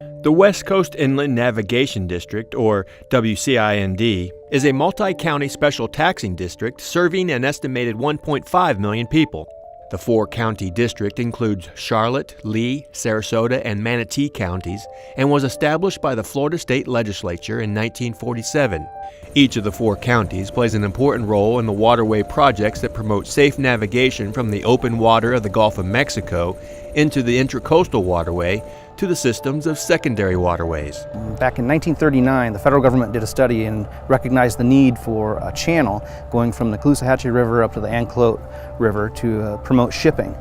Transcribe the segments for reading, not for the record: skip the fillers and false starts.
The West Coast Inland Navigation District, or WCIND, is a multi-county special taxing district serving an estimated 1.5 million people. The four-county district includes Charlotte, Lee, Sarasota, and Manatee counties and was established by the Florida State Legislature in 1947. Each of the four counties plays an important role in the waterway projects that promote safe navigation from the open water of the Gulf of Mexico into the intracoastal waterway to the systems of secondary waterways. Back in 1939, the federal government did a study and recognized the need for a channel going from the Caloosahatchee River up to the Anclote River to promote shipping.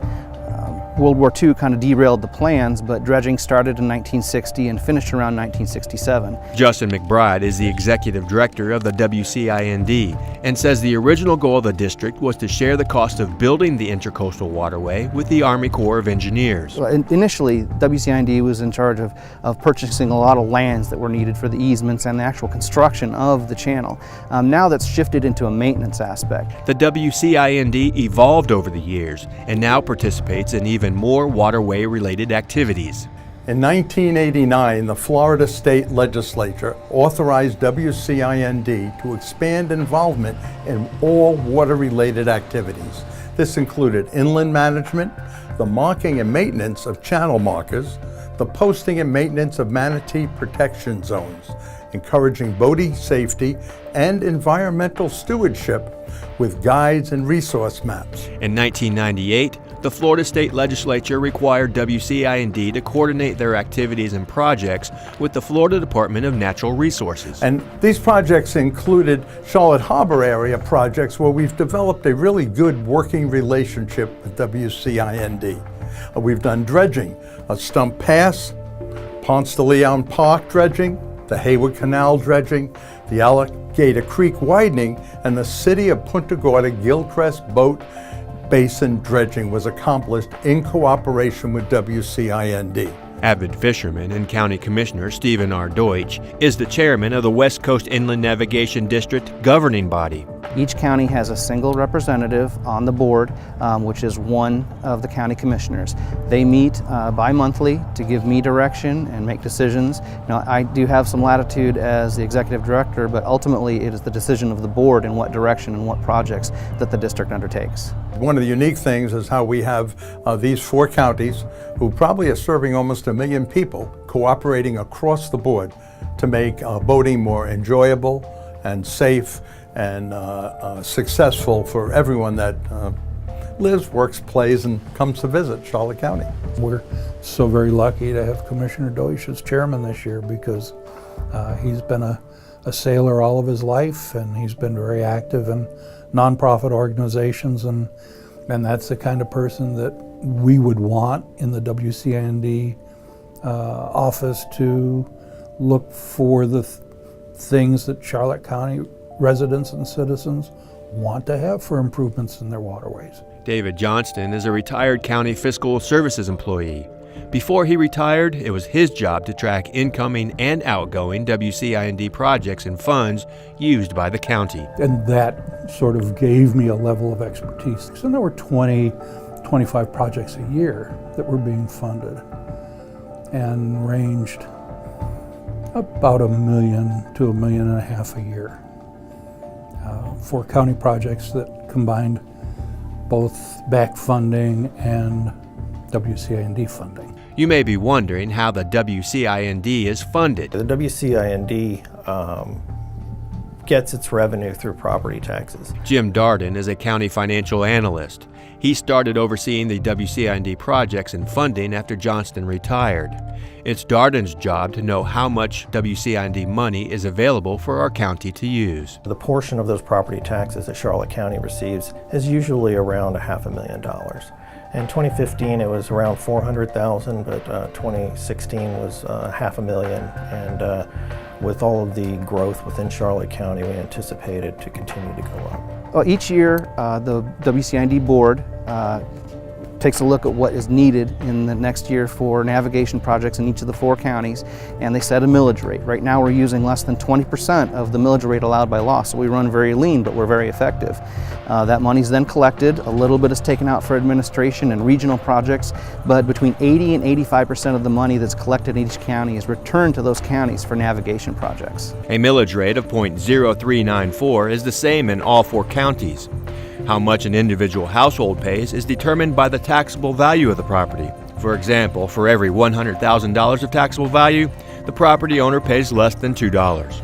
World War II kind of derailed the plans, but dredging started in 1960 and finished around 1967. Justin McBride is the executive director of the WCIND and says the original goal of the district was to share the cost of building the Intracoastal Waterway with the Army Corps of Engineers. Well, initially, WCIND was in charge of purchasing a lot of lands that were needed for the easements and the actual construction of the channel. Now that's shifted into a maintenance aspect. The WCIND evolved over the years and now participates in even more waterway-related activities. In 1989, the Florida State Legislature authorized WCIND to expand involvement in all water-related activities. This included inland management, the marking and maintenance of channel markers, the posting and maintenance of manatee protection zones, encouraging boating safety and environmental stewardship with guides and resource maps. In 1998, the Florida State Legislature required WCIND to coordinate their activities and projects with the Florida Department of Natural Resources. And these projects included Charlotte Harbor area projects where we've developed a really good working relationship with WCIND. We've done dredging, Stump Pass, Ponce de Leon Park dredging, the Hayward Canal dredging, the Alligator Creek widening, and the City of Punta Gorda Gilcrest Boat Basin dredging was accomplished in cooperation with WCIND. Avid fisherman and County Commissioner Stephen R. Deutsch is the chairman of the West Coast Inland Navigation District governing body. Each county has a single representative on the board, which is one of the county commissioners. They meet bi-monthly to give me direction and make decisions. Now, I do have some latitude as the executive director, but ultimately it is the decision of the board in what direction and what projects that the district undertakes. One of the unique things is how we have these four counties who probably are serving almost 1 million people cooperating across the board to make boating more enjoyable and safe and successful for everyone that lives, works, plays, and comes to visit Charlotte County. We're so very lucky to have Commissioner Deutsch as chairman this year because he's been a sailor all of his life, and he's been very active in nonprofit organizations, and that's the kind of person that we would want in the WCIND office to look for the things that Charlotte County residents and citizens want to have for improvements in their waterways. David Johnston is a retired county fiscal services employee. Before he retired, it was his job to track incoming and outgoing WCIND projects and funds used by the county. And that sort of gave me a level of expertise. So there were 25 projects a year that were being funded and ranged about $1 million to $1.5 million a year. 4 county projects that combined both back funding and WCIND funding. You may be wondering how the WCIND is funded. The WCIND gets its revenue through property taxes. Jim Darden is a county financial analyst. He started overseeing the WCIND projects and funding after Johnston retired. It's Darden's job to know how much WCIND money is available for our county to use. The portion of those property taxes that Charlotte County receives is usually around $500,000. In 2015 it was around $400,000, but 2016 was $500,000, and with all of the growth within Charlotte County, we anticipated to continue to go up. Well, each year the WCIND board takes a look at what is needed in the next year for navigation projects in each of the 4 counties, and they set a millage rate. Right now we're using less than 20% of the millage rate allowed by law, so we run very lean, but we're very effective. That money is then collected, a little bit is taken out for administration and regional projects, but between 80 and 85% of the money that's collected in each county is returned to those counties for navigation projects. A millage rate of 0.0394 is the same in all 4 counties. How much an individual household pays is determined by the taxable value of the property. For example, for every $100,000 of taxable value, the property owner pays less than $2.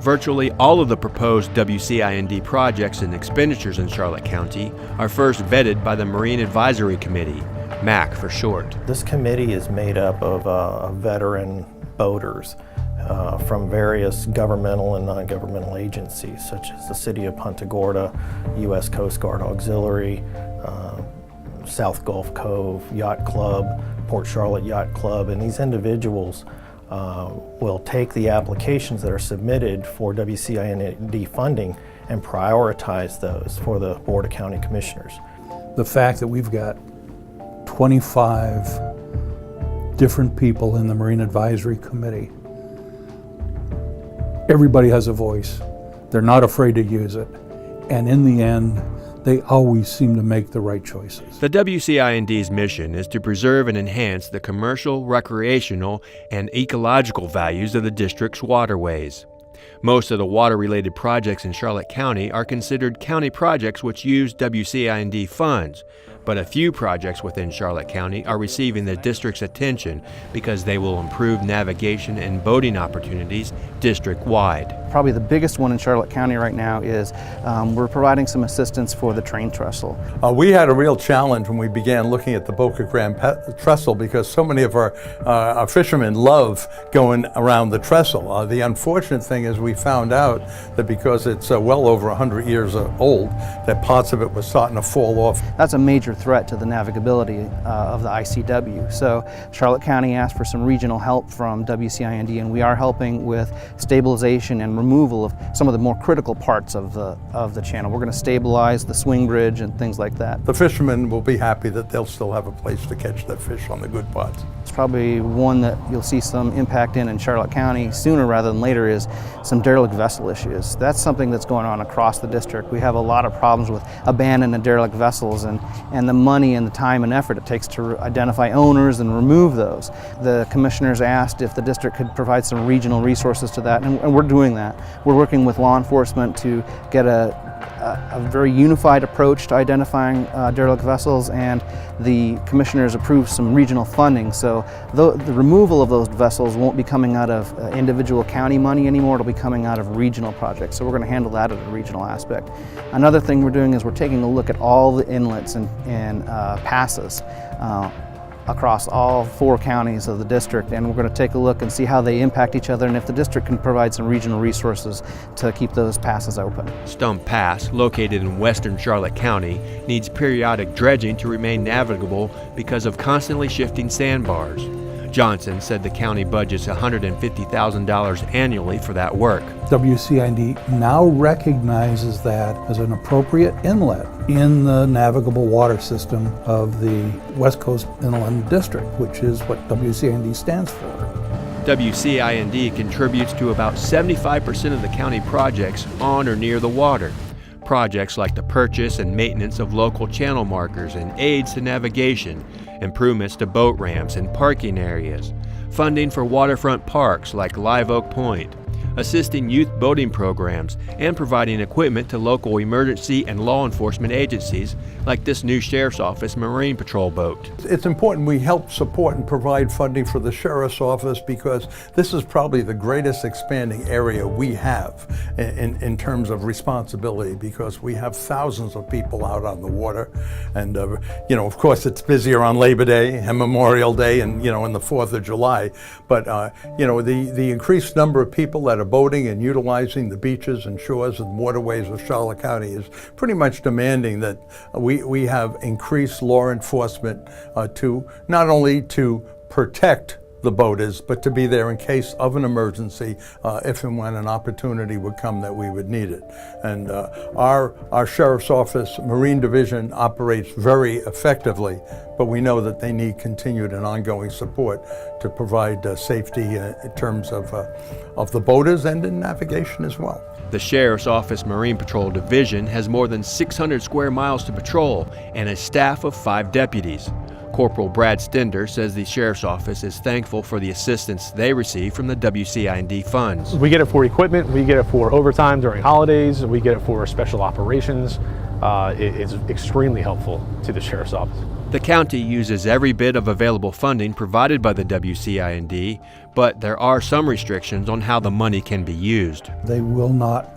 Virtually all of the proposed WCIND projects and expenditures in Charlotte County are first vetted by the Marine Advisory Committee, MAC for short. This committee is made up of veteran boaters from various governmental and non-governmental agencies, such as the City of Punta Gorda, U.S. Coast Guard Auxiliary, South Gulf Cove Yacht Club, Port Charlotte Yacht Club, and these individuals will take the applications that are submitted for WCIND funding and prioritize those for the Board of County Commissioners. The fact that we've got 25 different people in the Marine Advisory Committee, everybody has a voice. They're not afraid to use it. And in the end, they always seem to make the right choices. The WCIND's mission is to preserve and enhance the commercial, recreational, and ecological values of the district's waterways. Most of the water-related projects in Charlotte County are considered county projects which use WCIND funds, but a few projects within Charlotte County are receiving the district's attention because they will improve navigation and boating opportunities district-wide. Probably the biggest one in Charlotte County right now is we're providing some assistance for the train trestle. We had a real challenge when we began looking at the Boca Grande trestle because so many of our fishermen love going around the trestle. The unfortunate thing is we found out that because it's well over 100 years old, that parts of it were starting to fall off. That's a major threat to the navigability of the ICW. So Charlotte County asked for some regional help from WCIND, and we are helping with stabilization and removal of some of the more critical parts of the channel. We're going to stabilize the swing bridge and things like that. The fishermen will be happy that they'll still have a place to catch their fish on the good parts. It's probably one that you'll see some impact in Charlotte County sooner rather than later is some derelict vessel issues. That's something that's going on across the district. We have a lot of problems with abandoned and derelict vessels and the money and the time and effort it takes to identify owners and remove those. The commissioners asked if the district could provide some regional resources to that, and we're doing that. We're working with law enforcement to get a very unified approach to identifying derelict vessels, and the commissioners approved some regional funding. So the removal of those vessels won't be coming out of individual county money anymore, it'll be coming out of regional projects. So we're going to handle that at a regional aspect. Another thing we're doing is we're taking a look at all the inlets and passes across all 4 counties of the district, and we're going to take a look and see how they impact each other and if the district can provide some regional resources to keep those passes open. Stump Pass, located in western Charlotte County, needs periodic dredging to remain navigable because of constantly shifting sandbars. Johnson said the county budgets $150,000 annually for that work. WCIND now recognizes that as an appropriate inlet in the navigable water system of the West Coast Inland District, which is what WCIND stands for. WCIND contributes to about 75% of the county projects on or near the water. Projects like the purchase and maintenance of local channel markers and aids to navigation, improvements to boat ramps and parking areas, funding for waterfront parks like Live Oak Point, assisting youth boating programs, and providing equipment to local emergency and law enforcement agencies like this new Sheriff's Office Marine Patrol boat. It's important we help support and provide funding for the Sheriff's Office because this is probably the greatest expanding area we have in terms of responsibility, because we have thousands of people out on the water, and of course it's busier on Labor Day and Memorial Day and and the 4th of July, but the increased number of people that are boating and utilizing the beaches and shores and waterways of Charlotte County is pretty much demanding that we have increased law enforcement to not only to protect the boat is, but to be there in case of an emergency, if and when an opportunity would come that we would need it. And our Sheriff's Office Marine Division operates very effectively, but we know that they need continued and ongoing support to provide safety in terms of the boaters and in navigation as well. The Sheriff's Office Marine Patrol Division has more than 600 square miles to patrol and a staff of 5 deputies. Corporal Brad Stender says the Sheriff's Office is thankful for the assistance they receive from the WCIND funds. We get it for equipment, we get it for overtime during holidays, we get it for special operations. It's extremely helpful to the Sheriff's Office. The county uses every bit of available funding provided by the WCIND, but there are some restrictions on how the money can be used. They will not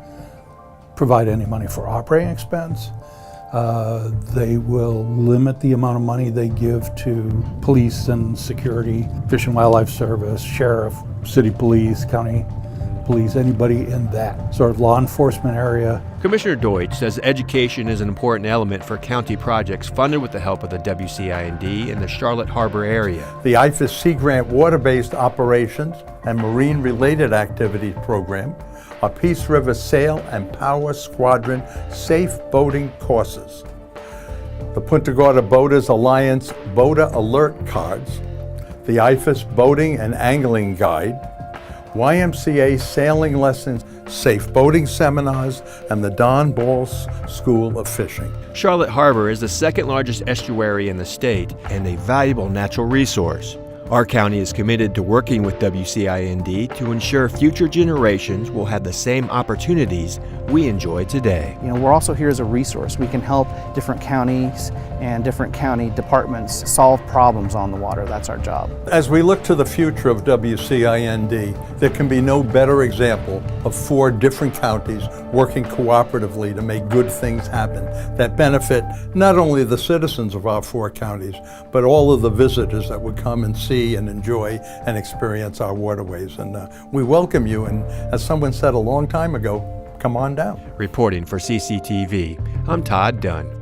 provide any money for operating expense. They will limit the amount of money they give to police and security, Fish and Wildlife Service, sheriff, city police, county police, anybody in that sort of law enforcement area. Commissioner Deutsch says education is an important element for county projects funded with the help of the WCIND in the Charlotte Harbor area. The IFAS Sea Grant water-based operations and marine-related activities program, a Peace River Sail and Power Squadron safe boating courses, the Punta Gorda Boaters Alliance Boater Alert Cards, the IFAS Boating and Angling Guide, YMCA Sailing Lessons, Safe Boating Seminars, and the Don Balls School of Fishing. Charlotte Harbor is the second largest estuary in the state and a valuable natural resource. Our county is committed to working with WCIND to ensure future generations will have the same opportunities we enjoy today. You know, we're also here as a resource. We can help different counties and different county departments solve problems on the water. That's our job. As we look to the future of WCIND, there can be no better example of 4 different counties working cooperatively to make good things happen that benefit not only the citizens of our 4 counties, but all of the visitors that would come and see and enjoy and experience our waterways. And we welcome you, and as someone said a long time ago, come on down. Reporting for CCTV, I'm Todd Dunn.